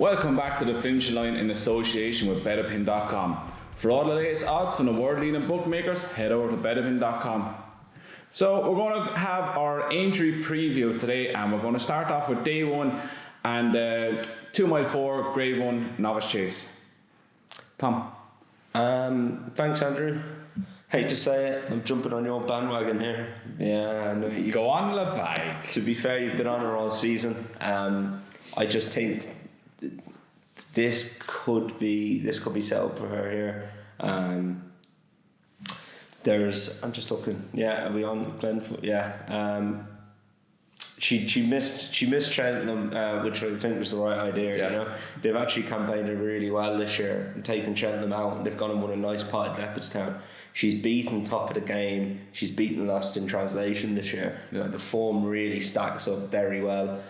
Welcome back to the finishing line in association with betterpin.com. For all the latest odds from the world-leading bookmakers, head over to betterpin.com. So we're going to have our Aintree preview today, and we're going to start off with day one and 2 mile 4 grade 1 novice chase. Tom. Thanks, Andrew. Hate to say it, I'm jumping on your bandwagon here. Yeah, I know you go on the bike. To be fair, you've been on her all season. I just think this could be set up for her here. I'm just looking. Yeah, are we on Glenfoot? Yeah. She missed Cheltenham, which I think was the right idea. Yeah. You know, they've actually campaigned her really well this year and taken Cheltenham out, and they've gone and won a nice pot at Leopardstown. She's beaten top of the game. She's beaten Lost in Translation this year. Yeah. The form really stacks up very well.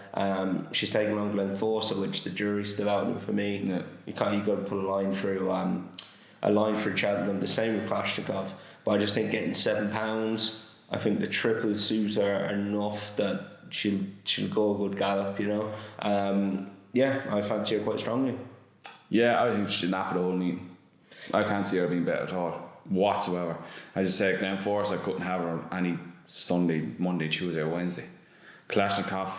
She's taken on Glenforsa, which the jury's still out for me. Yeah. You got to put a line through Cheltenham. The same with Klashnikov. But I just think getting £7, I think the triple suits her enough that she'll go a good gallop. You know. I fancy her quite strongly. Yeah, I think she should nap it all neat. I can't see her being better at all. Whatsoever. I just said Glenforce, I couldn't have her any Sunday, Monday, Tuesday or Wednesday. Kalashnikov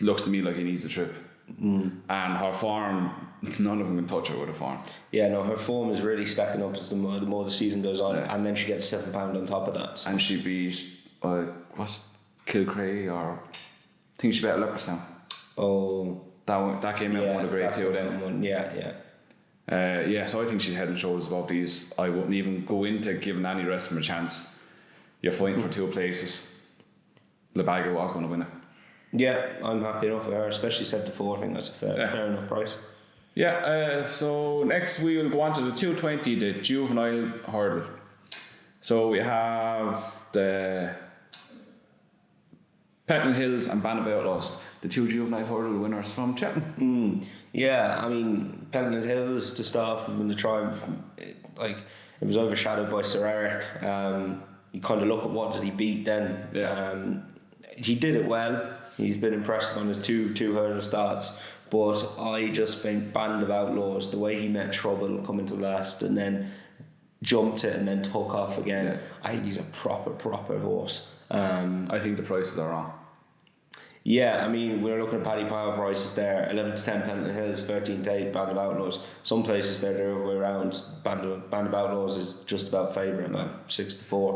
looks to me like he needs a trip. And her form, none of them can touch her with a form. Yeah, no, her form is really stacking up as the more the season goes on, and then she gets £7 on top of that. So. And she beat what's Kilcray, or I think she beat Leopardstown. Oh, that came in one of the grade 2 then. Yeah. So I think she's head and shoulders above these. I wouldn't even go into giving any rest of them a chance. You're fighting for 2 places. Lebaga was going to win it. Yeah, I'm happy enough with her, especially 7-4. I think that's a fair enough price. Yeah, so next we will go on to the 220, the Juvenile hurdle. So we have the Pentland Hills and Band of Outlaws, the 2 Juvenile hurdle winners from Cheltenham. Yeah, I mean, Pentland Hills to start with in the tribe, it was overshadowed by Sir Eric. You kind of look at what did he beat then. Yeah. He did it well. He's been impressed on his two hurdle starts. But I just think Band of Outlaws, the way he met trouble coming to last and then jumped it and then took off again, yeah. I think he's a proper horse. I think the prices are wrong. Yeah, I mean, we're looking at Paddy Power prices there, 11 to 10 Pentland Hills, 13 to 8 Band of Outlaws. Some places they're the other way around. Band of Outlaws is just about favourite, like 6 to 4.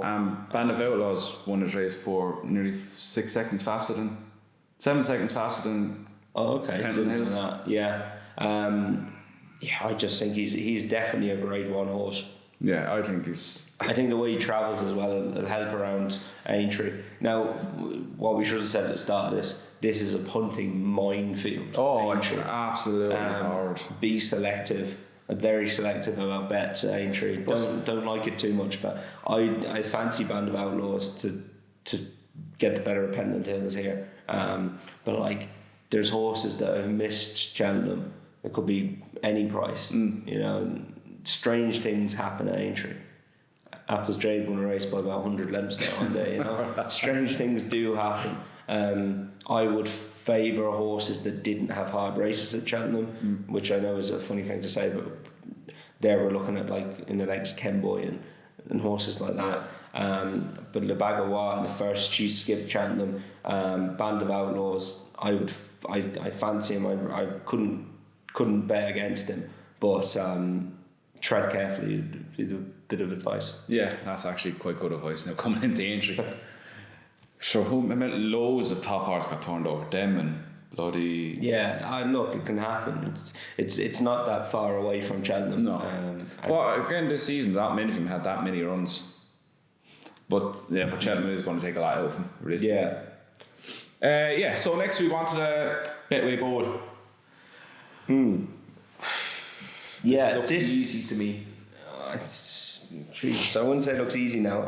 Band of Outlaws won the race for nearly 7 seconds faster than Pentland Hills. Yeah. I just think he's definitely a grade 1 horse. Yeah, I think the way he travels as well will help around Aintree. Now, what we should have said at the start of this is a punting minefield. Oh, Aintree. Absolutely hard. Be selective. Very selective about bets at Aintree. Don't like it too much, but I fancy Band of Outlaws to get the better of Pentland Hills here. But there's horses that have missed Cheltenham. It could be any price. You know, strange things happen at Aintree. Apple's Jade won a race by about 100 lengths there one day, you know. Strange things do happen. I would favour horses that didn't have hard races at Cheltenham, which I know is a funny thing to say, but there we're looking at in the legs Kenboy and horses like that. But Le Bagawa in the first, she skipped Cheltenham. Band of Outlaws, I fancy him. I couldn't bet against him, but tread carefully would be the bit of advice. Yeah, that's actually quite good advice. Now coming into Aintree, sure, loads of top horse got turned over. Them and bloody. Yeah, look, it can happen. It's not that far away from Cheltenham. No. Again, this season, that many of them had that many runs. But Cheltenham is going to take a lot out of them. Yeah. So next we want to the Betway Bowl. Yeah, this looks easy to me. So I wouldn't say it looks easy now.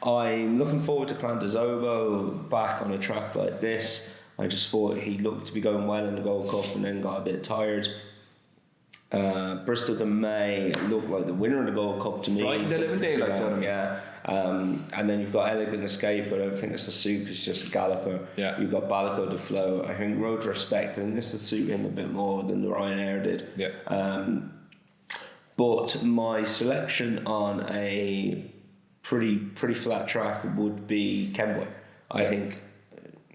I'm looking forward to Clantazobo back on a track like this. I just thought he looked to be going well in the Gold Cup and then got a bit tired. Bristol de May looked like the winner of the Gold Cup to me. Frightened the living daylights out of him. Yeah. And then you've got Elegant Escape, but I don't think it's a suit, it's just a galloper. Yeah. You've got Balico de Flow. I think Road to Respect, and this will suit him a bit more than the Ryanair did. Yeah. But my selection on a pretty flat track would be Kemboy. I think,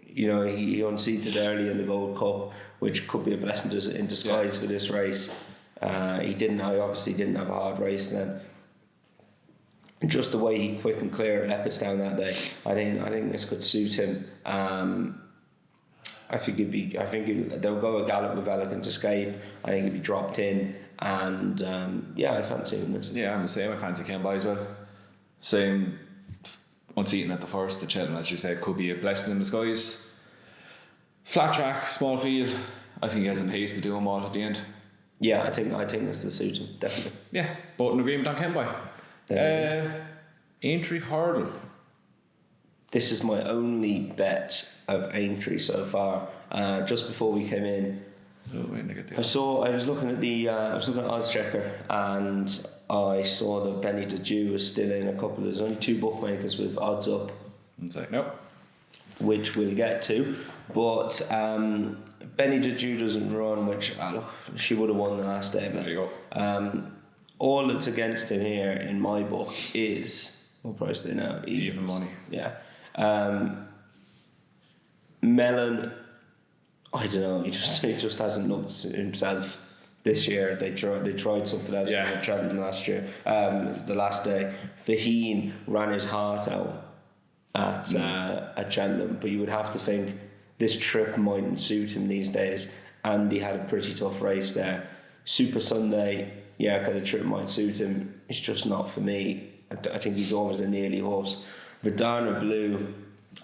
he unseated early in the Gold Cup, which could be a blessing in disguise for this race. I obviously didn't have a hard race then. Just the way he quick and clear at Leopardstown that day, I think this could suit him. I think they'll go a gallop with Elegant Escape. I think he'd be dropped in, and I fancy him this. Yeah, I'm the same. I fancy Kemboy as well. Same, unseating at the first. The Cheltenham, as you said, could be a blessing in disguise. Flat track, small field. I think he has the pace to do them all at the end. Yeah, I think this will suit him, definitely. Yeah, both in agreement on Kemboy. Aintree Hurdle. This is my only bet of Aintree so far. Just before we came in, I was looking at Oddschecker, and I saw that Benny the Jew was still in a couple. There's only 2 bookmakers with odds up. It's like, nope. Which we'll get to, but Benny the Jew doesn't run, which she would have won the last day. But there you go. All that's against him here in my book is, what price are they now? Even money. Yeah. Mellon, I don't know. He just hasn't looked himself this year. They tried something else with Cheltenham last year. The last day, Faheen ran his heart out at Cheltenham, but you would have to think this trip mightn't suit him these days. And he had a pretty tough race there. Super Sunday, because the trip might suit him. It's just not for me. I think he's always a nearly horse. Verdana Blue,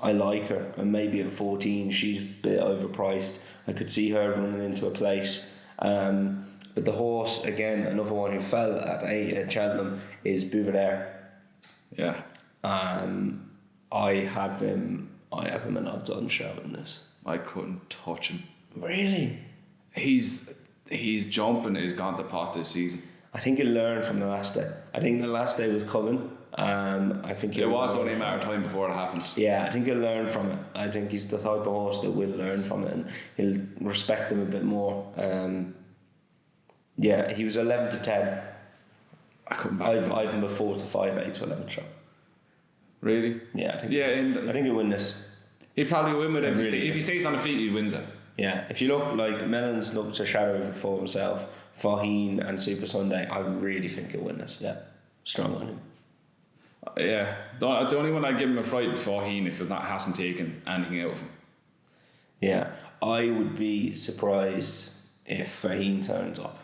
I like her, and maybe at 14 she's a bit overpriced. I could see her running into a place. But the horse, again, another one who fell at Cheltenham, is Bouvardere. Yeah. I have him an odds-on shout in this. I couldn't touch him. Really? He's jumping his gone to pot this season. I think he'll learn from the last day. I think the last day was coming. I think it was only a matter of time before it happened. Yeah, I think he'll learn from it. I think he's the type of horse that will learn from it, and he'll respect them a bit more. He was 11 to 10. I couldn't. I've him a 4 to 5, 8 to 11 shot. Really? Yeah, I think. Yeah, I think he'll win this. He'd probably win with it. If he stays on the feet, he wins it. Yeah, if you look like Mellon's looked to shadow for himself, Faheen and Super Sunday, I really think he'll win this. Yeah, strong on him. Yeah, the only one I'd give him a fright before Faheen if it hasn't taken anything out of him. Yeah, I would be surprised if Faheen turns up.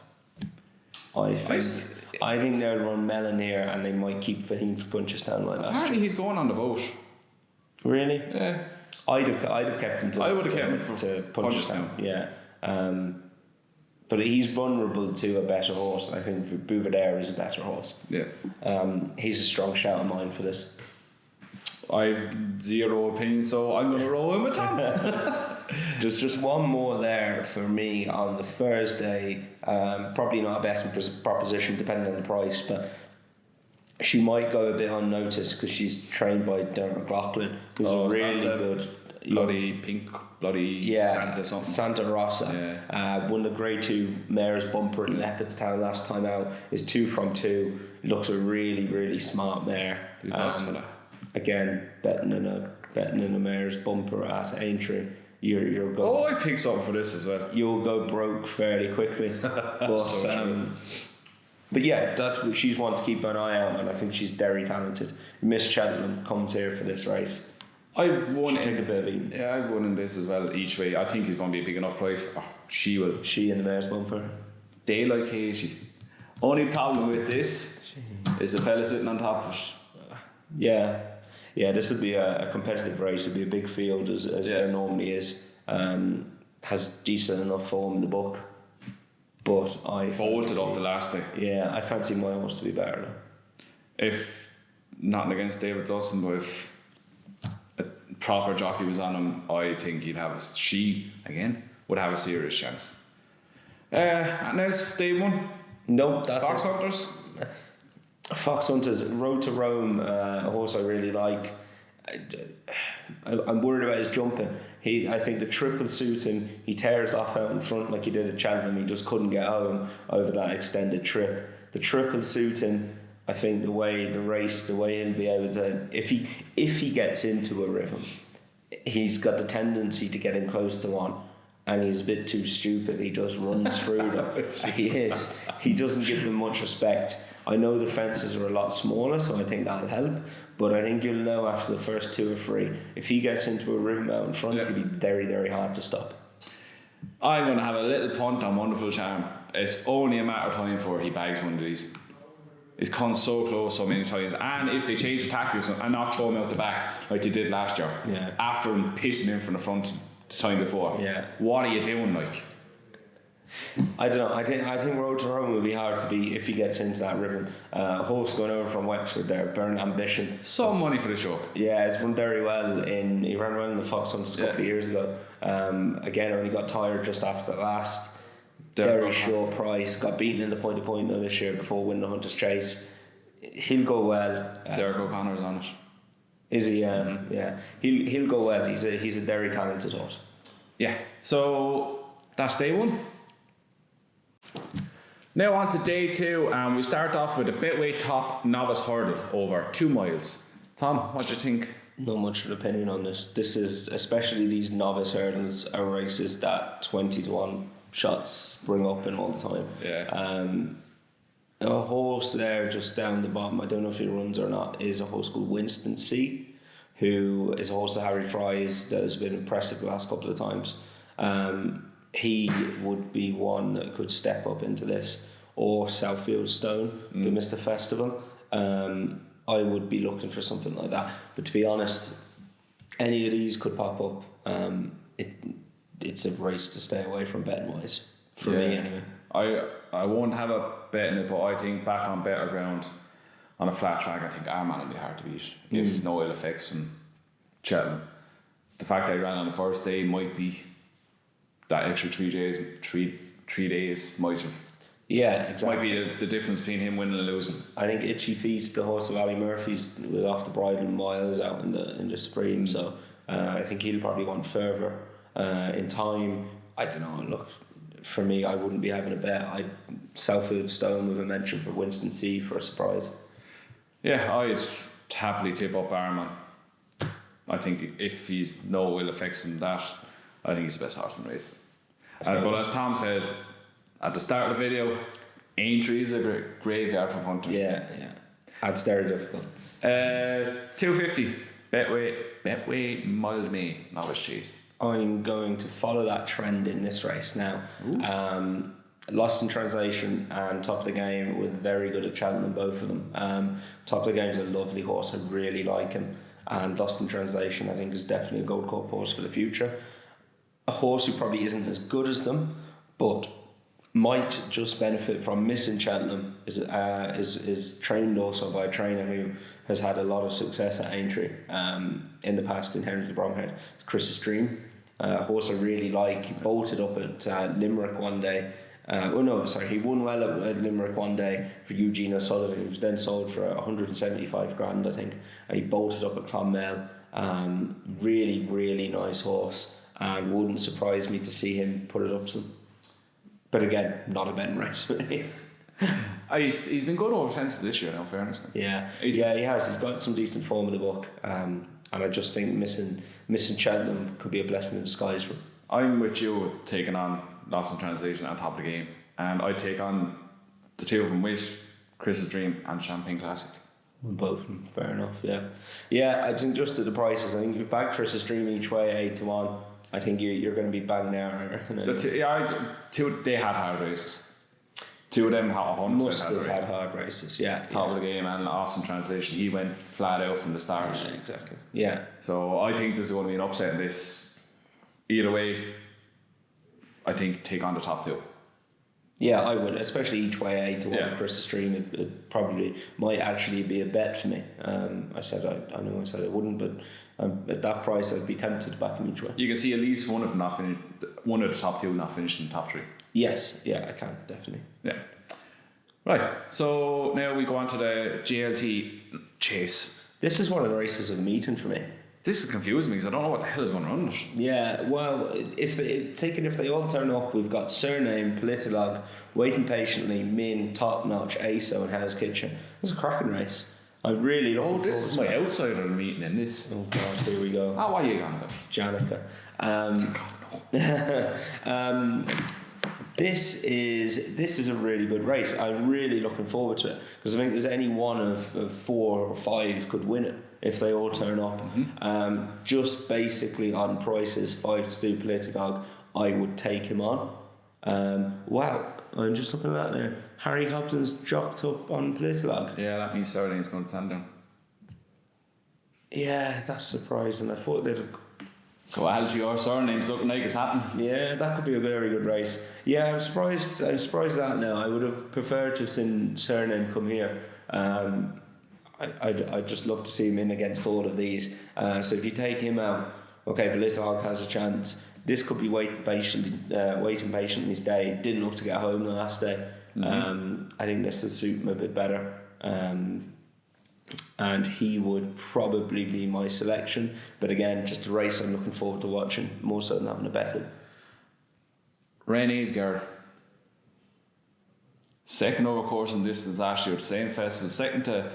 I think they'll run Mellon here, and they might keep Faheen for Punchestown like that. Apparently he's going on the boat. Really? Yeah. I'd have kept him I would have kept him to Punchestown. Yeah. But he's vulnerable to a better horse. I think Bouvardere is a better horse. Yeah. He's a strong shout of mine for this. I've zero opinion, so I'm going to roll him with Tom. There's just one more there for me on the Thursday. Probably not a betting proposition depending on the price, but she might go a bit unnoticed because she's trained by Dermot McLaughlin, who's a really good Santa something. Santa Rosa. Yeah. Won the Grade 2 Mayor's Bumper in Leopardstown last time out. Is 2 from 2. Looks a really, really smart mare. For that. Again, betting in a Mayor's Bumper at Aintree. You're go. I picked something for this as well. You'll go broke fairly quickly. But yeah, that's what she's one to keep an eye out, and I think she's very talented. Miss Cheltenham comes here for this race. I've won. Take a bit of beating. Yeah, I've won in this as well each way. I think it's going to be a big enough price. She will. She in the Mayor's Bumper. Daylight Casey. Only problem with this is the fella sitting on top of it. Yeah, this would be a competitive race. It'd be a big field as there normally is. Has decent enough form in the book. But I bolted up the last day. Yeah, I fancy my horse to be better though. If nothing against David Dustin, but if a proper jockey was on him, I think she would have a serious chance. And there's day one. Nope, that's Fox Hunters. Fox Hunters, Road to Rome, a horse I really like. I'm worried about his jumping. I think the triple suit him. He tears off out in front like he did at Cheltenham. He just couldn't get home over that extended trip. The triple suit him. I think the way he'll be able to, if he gets into a rhythm, he's got the tendency to get in close to one, and he's a bit too stupid. He just runs through them. He doesn't give them much respect. I know the fences are a lot smaller, so I think that'll help. But I think you'll know after the first 2 or 3, if he gets into a rhythm out in front, he'll be very, very hard to stop. I'm going to have a little punt on Wonderful Charm. It's only a matter of time before he bags one of these. He's come so close so many times, and if they change the tactics and not throw him out the back like they did last year, after him pissing in from the front the time before, what are you doing, like? I don't know. I think Road to Rome will be hard to beat if he gets into that rhythm. Horse going over from Wexford there, Burn Ambition. Some money for the show. Yeah, it's run very well. He ran well in the Fox Hunters a couple of years ago. Again, only got tired just after the last. Very short price. Got beaten in the point-to-point this year before winning the Hunter's Chase. He'll go well. Derek O'Connor's on it. Is he? Yeah. He'll go well. He's a very talented horse. Yeah. So that's day 1. Now on to day 2, and we start off with a Betway Top Novice Hurdle over 2 miles. Tom, what do you think? Not much of an opinion on this. This is, especially these novice hurdles, are races that 20 to 1 shots spring up in all the time. Yeah. A horse there just down the bottom, I don't know if he runs or not, is a horse called Winston C, who is a horse that Harry Fry's that has been impressive the last couple of times. He would be one that could step up into this, or Southfield Stone, the Mr. Festival. I would be looking for something like that. But to be honest, any of these could pop up. It's a race to stay away from betting wise, for me anyway. I won't have a bet in it, but I think back on better ground, on a flat track, I think Armagh will be hard to beat if no ill effects from Cheltenham. The fact that he ran on the first day might be that extra 3 days might have. Yeah, exactly. Might be the difference between him winning and losing. I think Itchy Feet, the horse of Ali Murphy's, was off the bridle miles out in the Supreme, so I think he'll probably want further in time. I don't know. Look, for me, I wouldn't be having a bet. Southfield Stone with a mention for Winston C for a surprise. Yeah, I'd happily tip up Arman. I think if he's no ill effects from that, I think he's the best horse in the race. But as Tom said at the start of the video, Aintree is a graveyard for punters. Yeah. That's very difficult. 250 Betway Mild May Novice Chase. I'm going to follow that trend in this race now. Lost in Translation and Top of the Game were very good at Cheltenham, both of them. Top of the Game is a lovely horse. I really like him. And Lost in Translation, I think, is definitely a Gold Cup horse for the future. A horse who probably isn't as good as them, but might just benefit from missing Cheltenham is trained also by a trainer who has had a lot of success at Aintree in the past in Henry the Bromhead. It's Chris's Dream, a horse I really like. He bolted up at Limerick one day. He won well at Limerick one day for Eugene O'Sullivan. He was then sold for 175 grand, I think. And he bolted up at Clonmel. Really, really nice horse. And wouldn't surprise me to see him put it up some. But again, not a betting race for me. He's been good over fences this year, in fairness. Yeah, he has. He's got some decent form in the book. And I just think missing Cheltenham could be a blessing in disguise for him. I'm with you taking on Lost in Translation and Top of the Game. And I'd take on the two of them with Chris's Dream and Champagne Classic. Both of them, fair enough, yeah. Yeah, I think just at the prices, I think if you back Chris's Dream each way 8 to 1, I think you're going to be bang there, I reckon. They had hard races. Two of them must have had hard races, yeah. Top of the Game and Lost in Translation, he went flat out from the start. Yeah, exactly. Yeah. So I think there's going to be an upset in this. Either way, I think take on the top two. Yeah, I would, especially each way 8 to 1 Chris's Dream. It probably might actually be a bet for me. I said I wouldn't, but at that price I'd be tempted to back him each way. You can see at least one of the top two not finished in the top 3. Yes, yeah, I can definitely. Yeah. Right, so now we go on to the GLT chase. This is one of the races of the meeting for me. This is confusing me because I don't know what the hell is going on. Yeah, well, if they all turn up, we've got Surname, Politolog, Waiting Patiently, Min, Top Notch, ASO, and Hell's Kitchen. It's a cracking race. I really looking forward to it. This is my outsider meeting in this. Oh God, here we go. Ah, what are you going to Janica. This is a really good race. I'm really looking forward to it because I think there's any one of 4 or 5 could win it if they all turn up. Just basically on prices, 5-2 Politicog, I would take him on. Wow, I'm just looking at that there. Harry Hopkins dropped up on Politicog. Yeah, that means Surname's going to stand down. Yeah, that's surprising. I thought they'd have. So Algie, your Surname's looking like it's happening. Yeah, that could be a very good race. Yeah, I'm surprised at that now. I would have preferred to have seen Surname come here. I'd just love to see him in against all of these. So if you take him out, okay, the Little Hog has a chance. This could be waiting patiently his day. Didn't look to get home the last day. I think this would suit him a bit better. And he would probably be my selection. But again, just a race I'm looking forward to watching, more so than having a bet in. Renee's Guard. Second over course in distance last year at the same festival. Second to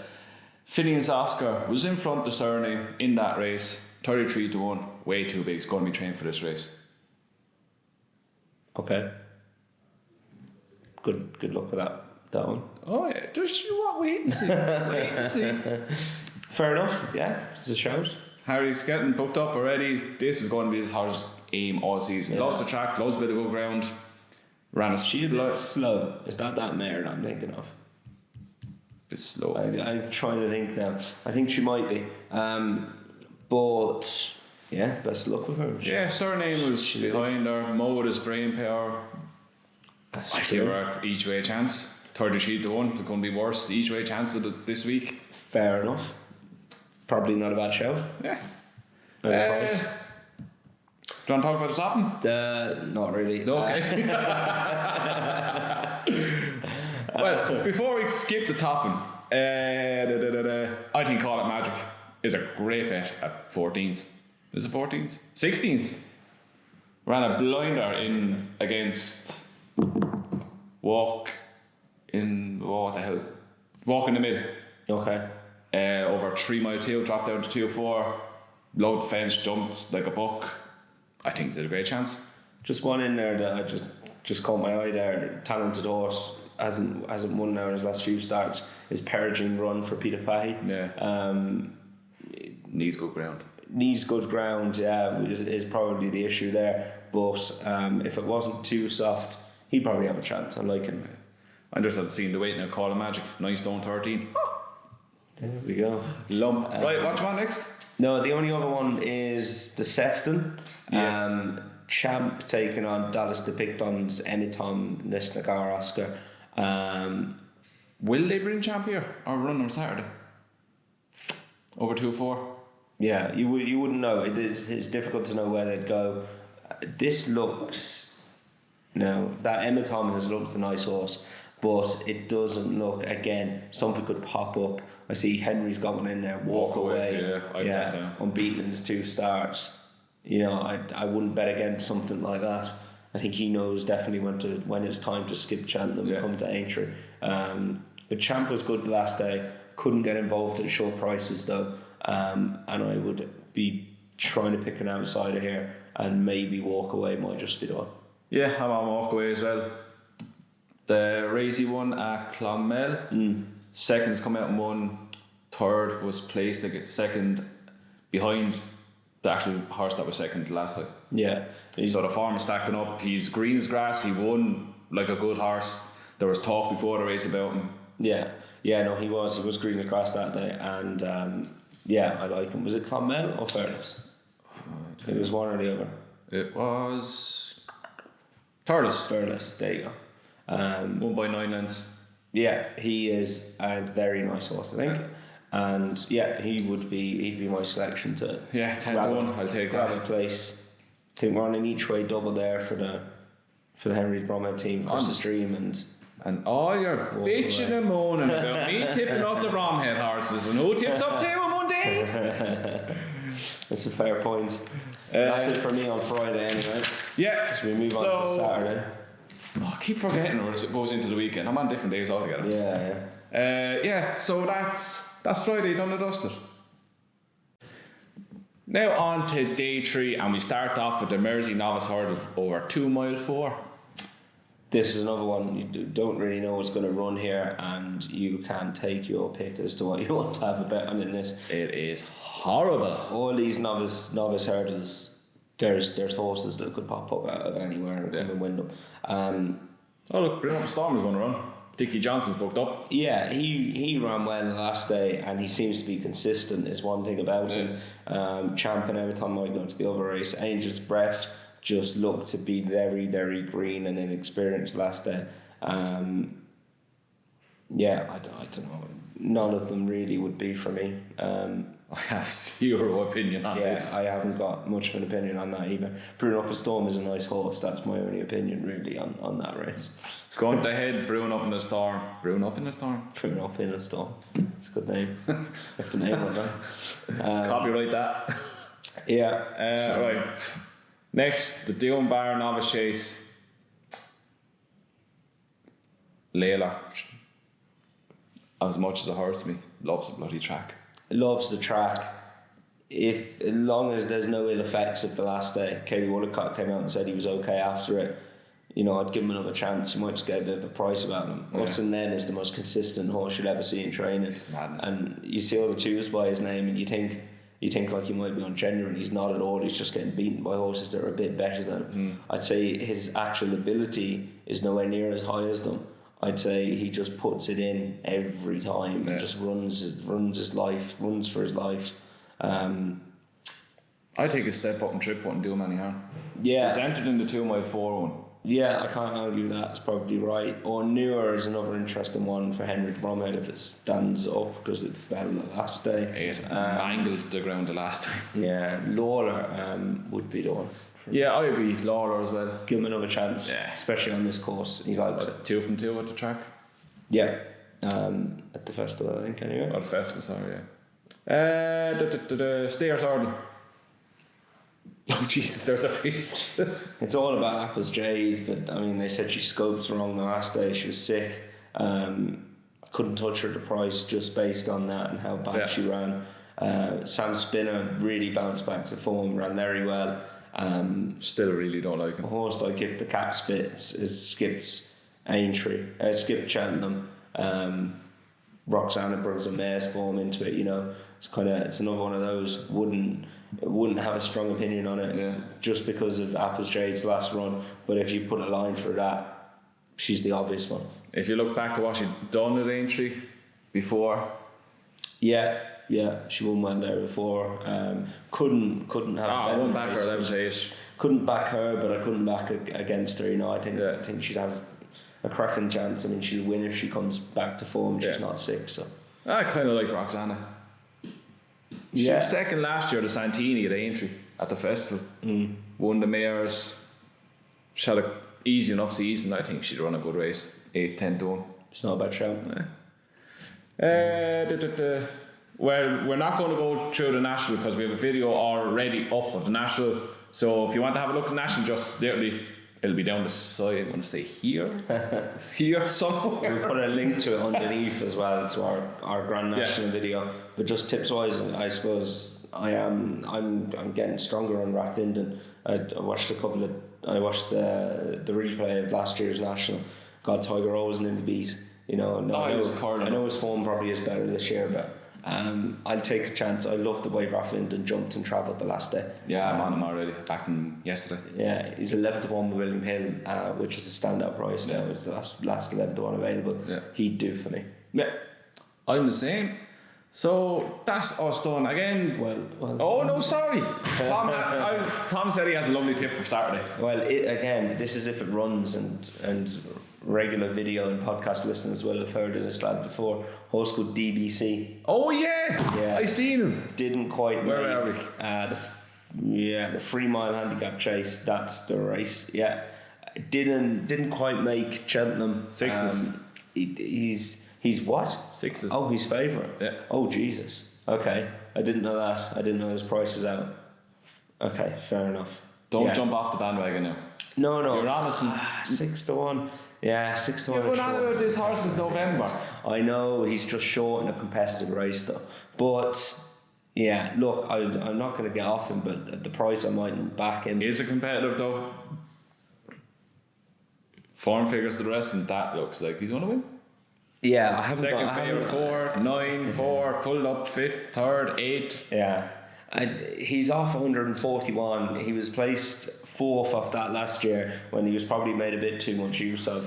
Phineas Oscar. Was in front of Surname in that race. 33-1. Way too big. He's going to be trained for this race. Okay. Good luck with that one. Oh yeah, just you what? Wait and see. Wait and see. Fair enough. Yeah, it's a shout. Harry's getting booked up already. This is going to be his hardest aim all season. Yeah. Loves the track, loves a bit of good ground. Ran a She's slow. Is that mare that I'm thinking of? Bit slow. I'm trying to think now. I think she might be. But yeah, best of luck with her. Yeah, Surname was behind her. Mo with his brain power. I give her each way chance. 33-1. It's going to be worse. Each way chance of this week. Fair enough. Probably not a bad shout. Yeah. No price. Do you want to talk about the topping? Not really. Okay. Well, before we skip the topping, I think Call It Magic is a great bet at 14s. Is it 14s? 16s. Ran a blinder in against Walk in what the hell? Walk in the mid. Okay. Over 3 mile tail, dropped down to 2-4. Low fence, jumped like a buck. I think there's a great chance. Just one in there that I just caught my eye there. Talented horse hasn't won now in his last few starts. Is Periging Run for Peter Fahey. Yeah. Needs good ground. Needs good ground. Yeah, is probably the issue there. But if it wasn't too soft, he'd probably have a chance. I like him. I'm just at seeing the weight now. Call It Magic. 9 stone 13. There we go. Lump. Right, what do you want next? No, the only other one is the Sefton. Yes. Champ taking on Dallas Depictons anytime Nisnagar Oscar. Will they bring Champ here or run on Saturday? Over 2-4? Yeah, you wouldn't know. It's difficult to know where they'd go. This looks... No, that Emitom has looked a nice horse, but it doesn't look, again, something could pop up. I see Henry's got one in there, walk away. Yeah, unbeaten in his 2 starts. You know, I wouldn't bet against something like that. I think he knows definitely when it's time to skip Cheltenham and come to Aintree. But Champ was good the last day. Couldn't get involved at short prices though. And I would be trying to pick an outsider here, and maybe walk away might just be the one. Yeah, I'm on walk away as well. The Razy one at Clonmel. Second's come out and won. Third was placed second behind the actual horse that was second last time. Yeah. So the form is stacking up. He's green as grass. He won like a good horse. There was talk before the race about him. Yeah. Yeah, no, he was green as grass that day. And I like him. Was it Clonmel or Fairness? It was one or the other. It was Turles. Fairness, there you go. 1 by 9 lengths. Yeah, he is a very nice horse, I think. And yeah, he'd be my selection to 10-1. I'll take grab that. a place. I think we're on an each way double there for the Henry Bromhead team across the stream, and And all you're bitching and moaning about me tipping up the Bromhead horses, and who tips up to on Monday? That's a fair point. That's it for me on Friday anyway. Yeah. So we move on to Saturday. Oh, I keep forgetting it goes into the weekend. I'm on different days altogether. Yeah. So that's Friday, done and dusted. Now on to day 3, and we start off with the Mersey Novice Hurdle over 2 mile 4. This is another one you don't really know what's going to run here, and you can take your pick as to what you want to have a bet on in this. It is horrible. All these novice hurdles, there's horses that could pop up out of anywhere and come and win them. Oh look, Bruno Storm is going to run. Dickie Johnson's booked up. Yeah, he ran well the last day, and he seems to be consistent is one thing about him. Champion every time I go to the other race. Angel's Breath just looked to be very, very green and inexperienced last day. I don't know. None of them really would be for me. I have zero opinion on this. I haven't got much of an opinion on that either. Brewing Up a Storm is a nice horse. That's my only opinion really on that race. Going ahead, Brewing Up in the Storm. Brewing Up in the Storm? Brewing Up in a Storm. It's a good name. Have the name on that. Copyright that. Yeah. Right. Next, the Doom Bar Novice Chase. Layla. As much as it hurts me, loves the bloody track. Loves the track. As long as there's no ill effects of the last day. Katie Woodcock came out and said he was okay after it. I'd give him another chance. You might just get a bit of a price about him. Yeah. Austin Nen is the most consistent horse you'll ever see in training. It's madness. And you see all the twos by his name, and you think like he might be on gender, and he's not at all. He's just getting beaten by horses that are a bit better than him. I'd say his actual ability is nowhere near as high as them. I'd say he just puts it in every time. Yeah. Just runs for his life. I take a step up and trip wouldn't do him any harm. Yeah. He's entered in the 2 mile 4 one. Yeah, I can't argue that. It's probably right. Or Newer is another interesting one for Henry Bromhead if it stands up, because it fell the last day. It mangled the ground the last time. Yeah, Lawler would be the one. Yeah, I agree. Lawler as well. Give him another chance, Yeah. especially on this course. He likes it. 2 from 2 at the track. Yeah, at the festival, I think, anyway. Or the festival, sorry, yeah. The Stairs Hurdle. Oh Jesus, there's a face. It's all about Apple's Jade, but I mean, they said she scoped wrong the last day. She was sick. I couldn't touch her at the price just based on that and how bad she ran. Sam Spinner really bounced back to form, ran very well. Still really don't like him. A horse like if the cap spits, it skips Aintree, skipped Cheltenham. Roxanna brings a mare's form into it. It's another one of those. Wouldn't have a strong opinion on it just because of Apple's Jade's last run. But if you put a line for that, she's the obvious one. If you look back to what she'd done at Aintree before, yeah, she won well there before. Couldn't have. I won't back her. That was it. Couldn't back her, but I couldn't back against her. I think she'd have a cracking chance. I mean, she'll win if she comes back to form. She's not sick, so. I kind of like Roxanna. She was second last year to Santini at Aintree at the festival. Won the mares. She had an easy enough season. I think she'd run a good race. 8-10 to 1. It's not a bad shout. Well, we're not going to go through the national because we have a video already up of the national. So if you want to have a look at the national, just literally, it'll be down the side. I'm going to say here, here somewhere. We'll put a link to it underneath as well to our Grand National video. But just tips wise, I suppose I'm getting stronger on Rathindon. I watched the replay of last year's national. Got Tiger Rosen in the beat. I know his form probably is better this year, but I'll take a chance. I love the way Rathindon jumped and travelled the last day. Yeah, I'm on him already. Backed him yesterday. Yeah, he's 11 to 1 with William Hill, which is a standout price now. It's the last 11 to 1 available. Yeah. He'd do for me. Yeah, I'm the same. So that's us done again. Well, oh no, sorry. Tom said he has a lovely tip for Saturday. Well, this is if it runs, and regular video and podcast listeners will have heard of this lad before. Horse called DBC. Oh yeah, I seen him. Didn't quite. Where are we? The 3 mile handicap chase. That's the race. Yeah. Didn't quite make Cheltenham. Sixes. He's what? Sixes. Oh, he's favourite. Yeah. Oh, Jesus. Okay, I didn't know that. I didn't know his price is out. Okay, fair enough. Don't jump off the bandwagon now. No. You're honest. 6-1. Yeah, 6-1. You're going on about this horse since November. I know he's just short in a competitive race though. But yeah, look, I'm not going to get off him, but at the price I might back him. Is it competitive though? Form figures to the rest of him, that looks like he's going to win. Yeah, I haven't Second favourite 4, 9, 4, pulled up 5th, 3rd, 8th. Yeah. He's off 141. He was placed 4th off that last year when he was probably made a bit too much use of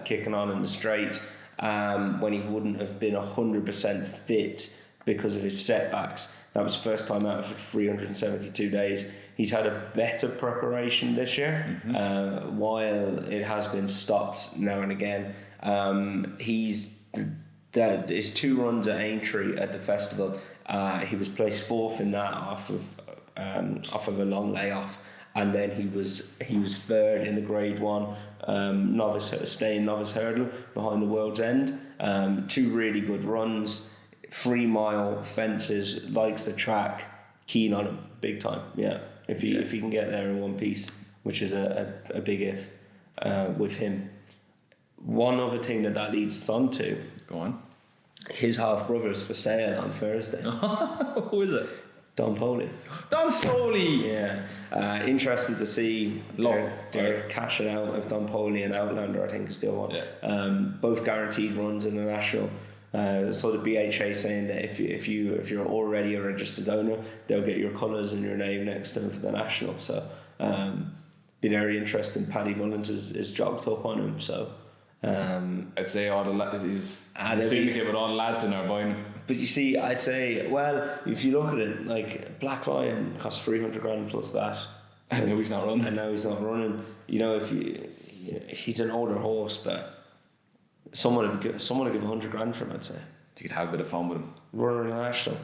kicking on in the straight when he wouldn't have been 100% fit because of his setbacks. That was first time out for 372 days. He's had a better preparation this year, while it has been stopped now and again. His 2 runs at Aintree at the festival, he was placed 4th in that off of a long layoff, and then he was 3rd in the Grade 1 novice hurdle behind the World's End. 2 really good runs, 3 mile fences, likes the track, keen on him big time. Yeah, if he can get there in one piece, which is a big if with him. One other thing that leads us on to. Go on. His half brother's for sale on Thursday. Who is it? Don Poley. Don Soley! Yeah. Interesting to see they're cashing out of Don Poley and Outlander, I think is the other one. Yeah. Both guaranteed runs in the national. So the BHA saying that if you're already a registered owner, they'll get your colours and your name next to them for the national. So be very interesting. Paddy Mullins is jogged up on him. So I'd say all the he's syndicate with all the lads in there buying him. But you see, I'd say, well, if you look at it, like Black Lion costs 300 grand plus that, and now he's not running. And now he's not running. You know, he's an older horse, but someone would give 100 grand for him, I'd say. You could have a bit of fun with him. Running a national.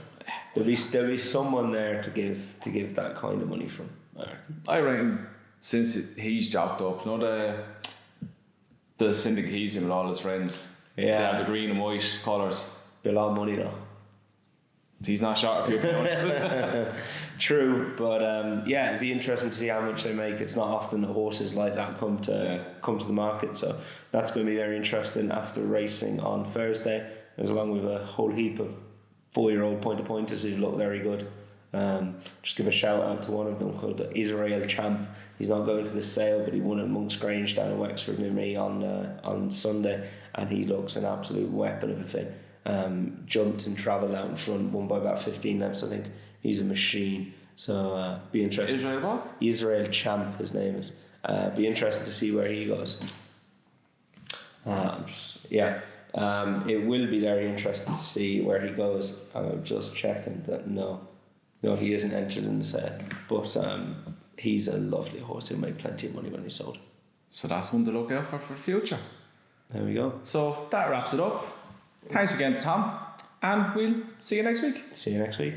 There'll be someone there to give that kind of money from. I reckon since he's jocked up, you know the syndicate he's in with all his friends. Yeah. They have the green and white colours. Be a lot of money though. He's not short a few pounds. True, but yeah, it'd be interesting to see how much they make. It's not often that horses like that come to the market, so that's going to be very interesting after racing on Thursday. As along with a whole heap of 4-year-old pointers who look very good. Just give a shout out to one of them called Israel Champ. He's not going to the sale, but he won at Monk's Grange down in Wexford near me on Sunday, and he looks an absolute weapon of a thing. Jumped and travelled out in front, won by about 15 lengths, I think. He's a machine, so be interesting. Israel what? Israel Champ, his name is. Be interesting to see where he goes. It will be very interesting to see where he goes. I'm just checking that no, he isn't entered in the sale, but he's a lovely horse. He'll make plenty of money when he's sold. So that's one to look out for the future. There we go. So that wraps it up. Thanks again, Tom, and we'll see you next week. See you next week.